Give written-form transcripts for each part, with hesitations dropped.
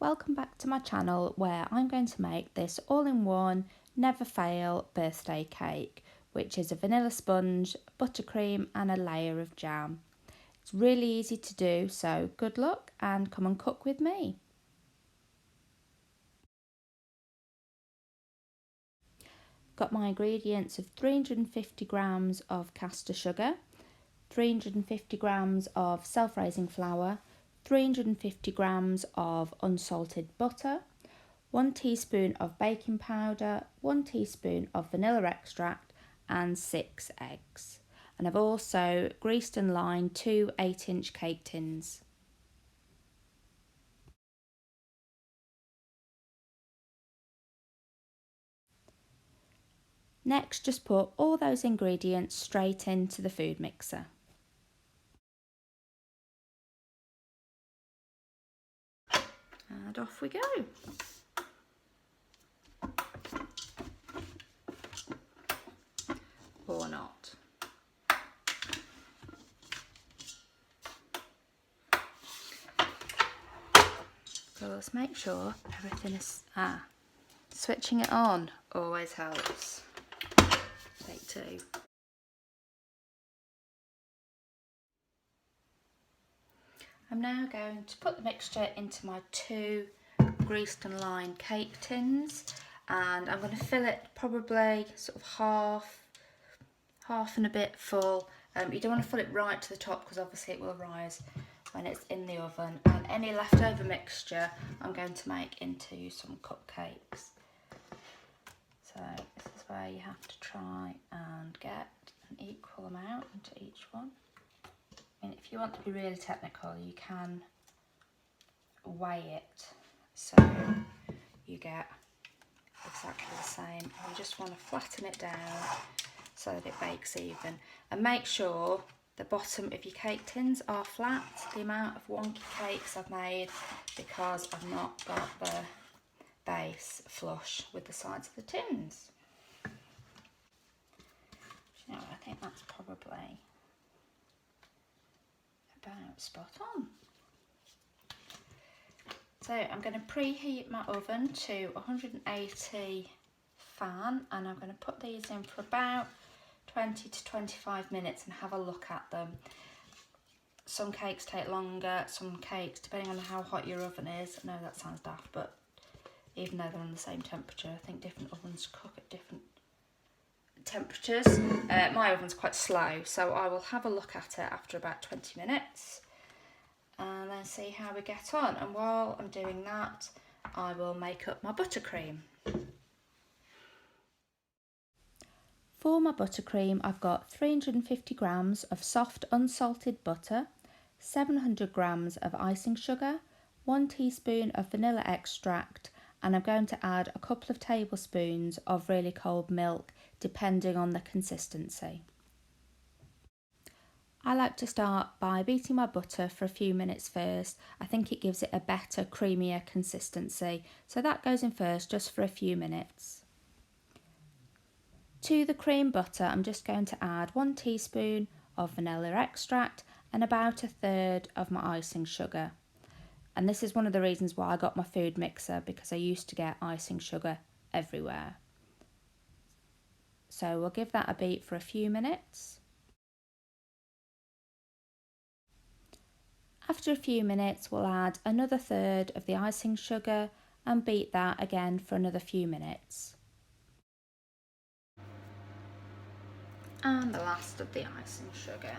Welcome back to my channel where I'm going to make this all-in-one never fail birthday cake, which is a vanilla sponge, buttercream and a layer of jam. It's really easy to do, so good luck and come and cook with me. Got my ingredients of 350 grams of caster sugar, 350 grams of self-raising flour, 350 grams of unsalted butter, 1 teaspoon of baking powder, 1 teaspoon of vanilla extract and 6 eggs. And I've also greased and lined 2 8-inch cake tins. Next, just put all those ingredients straight into the food mixer. And off we go. Or not. So let's make sure everything is... switching it on always helps. Take 2. I'm now going to put the mixture into my 2 greased and lined cake tins, and I'm going to fill it probably sort of half and a bit full. You don't want to fill it right to the top because obviously it will rise when it's in the oven, and any leftover mixture I'm going to make into some cupcakes. So this is where you have to try and get an equal amount into each one. I mean, if you want to be really technical, you can weigh it so you get exactly the same. You just want to flatten it down so that it bakes even, and make sure the bottom of your cake tins are flat. The amount of wonky cakes I've made because I've not got the base flush with the sides of the tins. You know, I think that's probably about spot on. So I'm going to preheat my oven to 180 fan, and I'm going to put these in for about 20 to 25 minutes and have a look at them. Some cakes take longer, some cakes, depending on how hot your oven is. I know that sounds daft, but even though they're on the same temperature, I think different ovens cook at different temperatures. My oven's quite slow, so I will have a look at it after about 20 minutes and then see how we get on. And while I'm doing that, I will make up my buttercream. For my buttercream, I've got 350 grams of soft unsalted butter, 700 grams of icing sugar, 1 teaspoon of vanilla extract, and I'm going to add a couple of tablespoons of really cold milk depending on the consistency. I like to start by beating my butter for a few minutes first. I think it gives it a better, creamier consistency, so that goes in first just for a few minutes. To the cream butter, I'm just going to add 1 teaspoon of vanilla extract and about 1/3 of my icing sugar. And this is one of the reasons why I got my food mixer, because I used to get icing sugar everywhere. So we'll give that a beat for a few minutes. After a few minutes, we'll add another 1/3 of the icing sugar and beat that again for another few minutes. And the last of the icing sugar.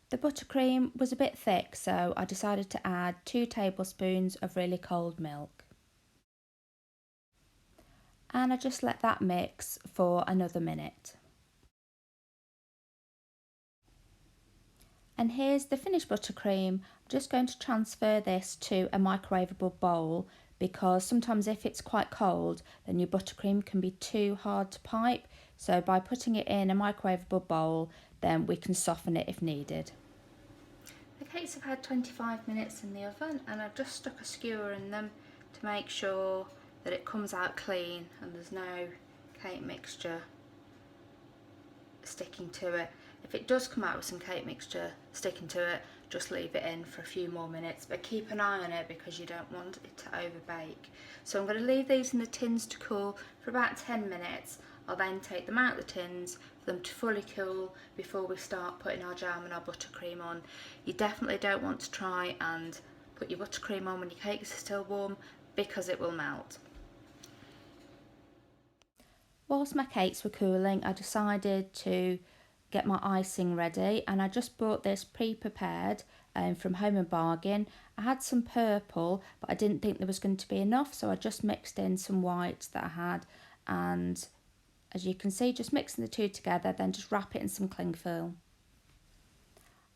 The buttercream was a bit thick, so I decided to add 2 tablespoons of really cold milk. And I just let that mix for another minute. And here's the finished buttercream. I'm just going to transfer this to a microwavable bowl, because sometimes if it's quite cold, then your buttercream can be too hard to pipe. So by putting it in a microwavable bowl, then we can soften it if needed. The cakes have had 25 minutes in the oven, and I've just stuck a skewer in them to make sure that it comes out clean and there's no cake mixture sticking to it. If it does come out with some cake mixture sticking to it, just leave it in for a few more minutes, but keep an eye on it because you don't want it to overbake. So I'm going to leave these in the tins to cool for about 10 minutes. I'll then take them out of the tins for them to fully cool before we start putting our jam and our buttercream on. You definitely don't want to try and put your buttercream on when your cakes are still warm because it will melt. Whilst my cakes were cooling, I decided to get my icing ready, and I just bought this pre-prepared from Home and Bargain. I had some purple, but I didn't think there was going to be enough, so I just mixed in some whites that I had, and as you can see, just mixing the two together, then just wrap it in some cling film.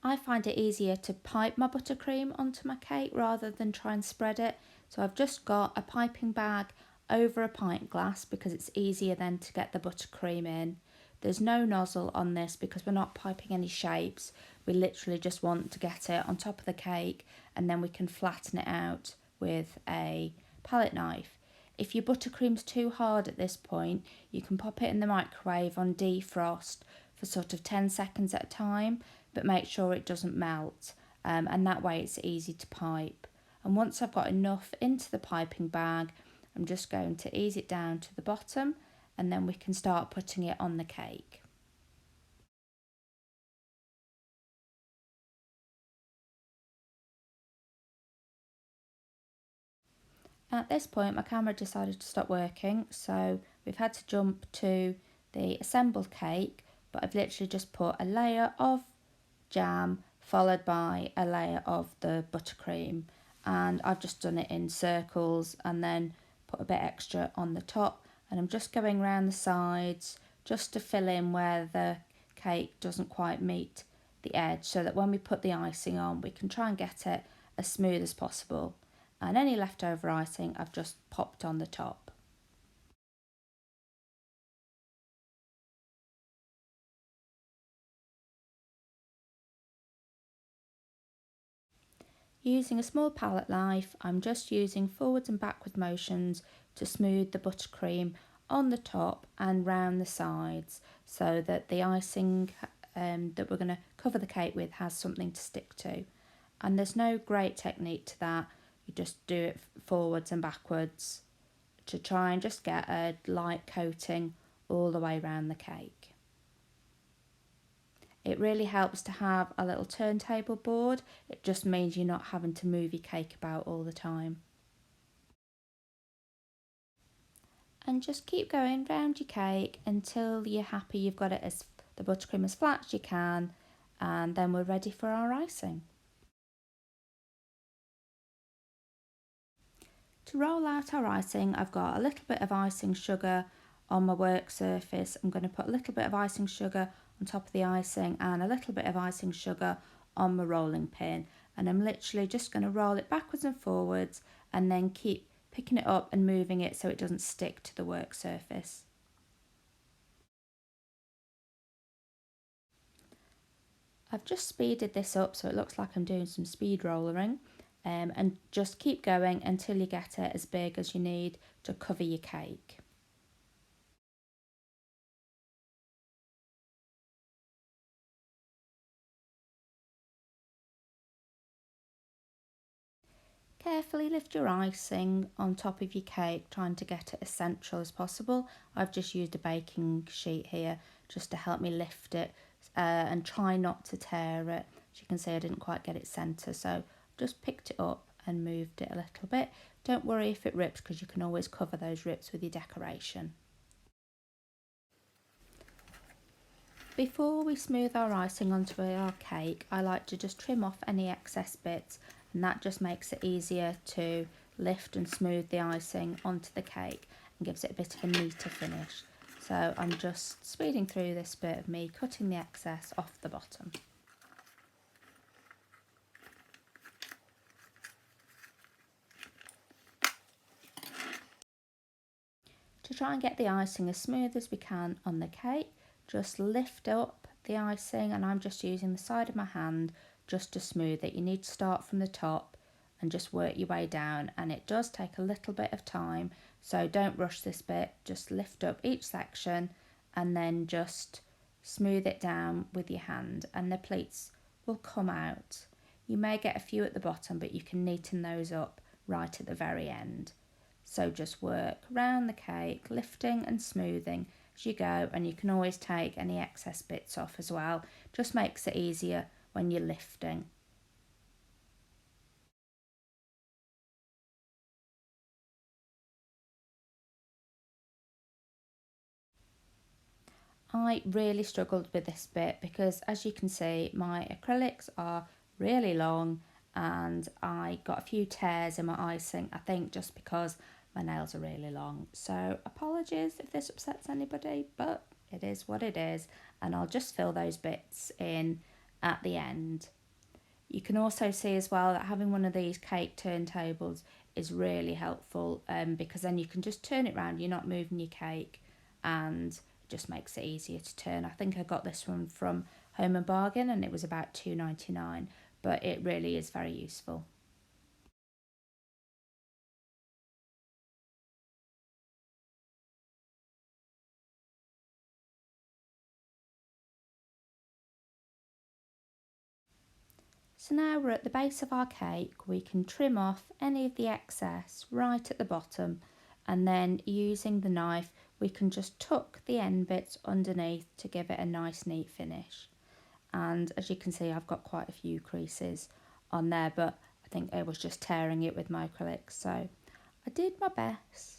I find it easier to pipe my buttercream onto my cake rather than try and spread it, so I've just got a piping bag over a pint glass because it's easier then to get the buttercream in. There's no nozzle on this because we're not piping any shapes. We literally just want to get it on top of the cake and then we can flatten it out with a palette knife. If your buttercream's too hard at this point, you can pop it in the microwave on defrost for sort of 10 seconds at a time, but make sure it doesn't melt, and that way it's easy to pipe. And once I've got enough into the piping bag, I'm just going to ease it down to the bottom and then we can start putting it on the cake. At this point my camera decided to stop working, so we've had to jump to the assembled cake, but I've literally just put a layer of jam followed by a layer of the buttercream, and I've just done it in circles and then put a bit extra on the top, and I'm just going around the sides just to fill in where the cake doesn't quite meet the edge, so that when we put the icing on we can try and get it as smooth as possible, and any leftover icing I've just popped on the top. Using a small palette knife, I'm just using forwards and backward motions to smooth the buttercream on the top and round the sides so that the icing that we're going to cover the cake with has something to stick to. And there's no great technique to that, you just do it forwards and backwards to try and just get a light coating all the way around the cake. It really helps to have a little turntable board. It just means you're not having to move your cake about all the time. And just keep going round your cake until you're happy you've got it as the buttercream as flat as you can, and then we're ready for our icing. To roll out our icing, I've got a little bit of icing sugar on my work surface. I'm going to put a little bit of icing sugar on top of the icing and a little bit of icing sugar on my rolling pin, and I'm literally just going to roll it backwards and forwards and then keep picking it up and moving it so it doesn't stick to the work surface. I've just speeded this up so it looks like I'm doing some speed rollering, and just keep going until you get it as big as you need to cover your cake. Carefully lift your icing on top of your cake, trying to get it as central as possible. I've just used a baking sheet here just to help me lift it and try not to tear it. As you can see, I didn't quite get it centre, so just picked it up and moved it a little bit. Don't worry if it rips because you can always cover those rips with your decoration. Before we smooth our icing onto our cake, I like to just trim off any excess bits, and that just makes it easier to lift and smooth the icing onto the cake and gives it a bit of a neater finish. So I'm just speeding through this bit of me cutting the excess off the bottom. To try and get the icing as smooth as we can on the cake, just lift up the icing, and I'm just using the side of my hand just to smooth it. You need to start from the top and just work your way down, and it does take a little bit of time, so don't rush this bit. Just lift up each section and then just smooth it down with your hand and the pleats will come out. You may get a few at the bottom, but you can neaten those up right at the very end. So just work round the cake, lifting and smoothing as you go, and you can always take any excess bits off as well. Just makes it easier when you're lifting. I really struggled with this bit because, as you can see, my acrylics are really long and I got a few tears in my icing, I think just because my nails are really long. So apologies if this upsets anybody, but it is what it is, and I'll just fill those bits in at the end. You can also see as well that having one of these cake turntables is really helpful, because then you can just turn it around, you're not moving your cake, and it just makes it easier to turn. I think I got this one from Home and Bargain and it was about $2.99, but it really is very useful. So now we're at the base of our cake. We can trim off any of the excess right at the bottom, and then using the knife we can just tuck the end bits underneath to give it a nice neat finish. And as you can see, I've got quite a few creases on there, but I think I was just tearing it with my acrylics, so I did my best.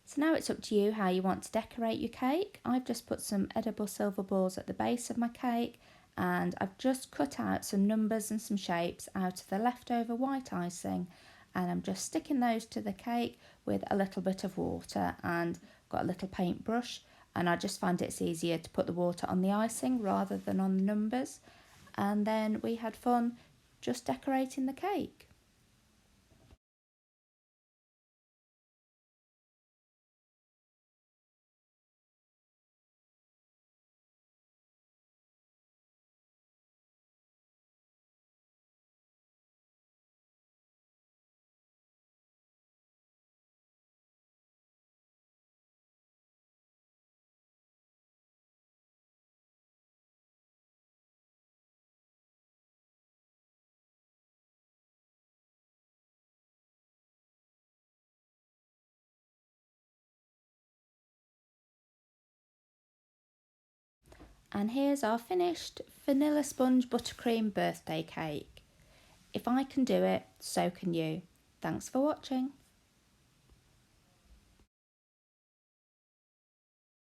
So now it's up to you how you want to decorate your cake. I've just put some edible silver balls at the base of my cake, and I've just cut out some numbers and some shapes out of the leftover white icing, and I'm just sticking those to the cake with a little bit of water, and got a little paintbrush, and I just find it's easier to put the water on the icing rather than on the numbers. And then we had fun just decorating the cake. And here's our finished vanilla sponge buttercream birthday cake. If I can do it, so can you. Thanks for watching.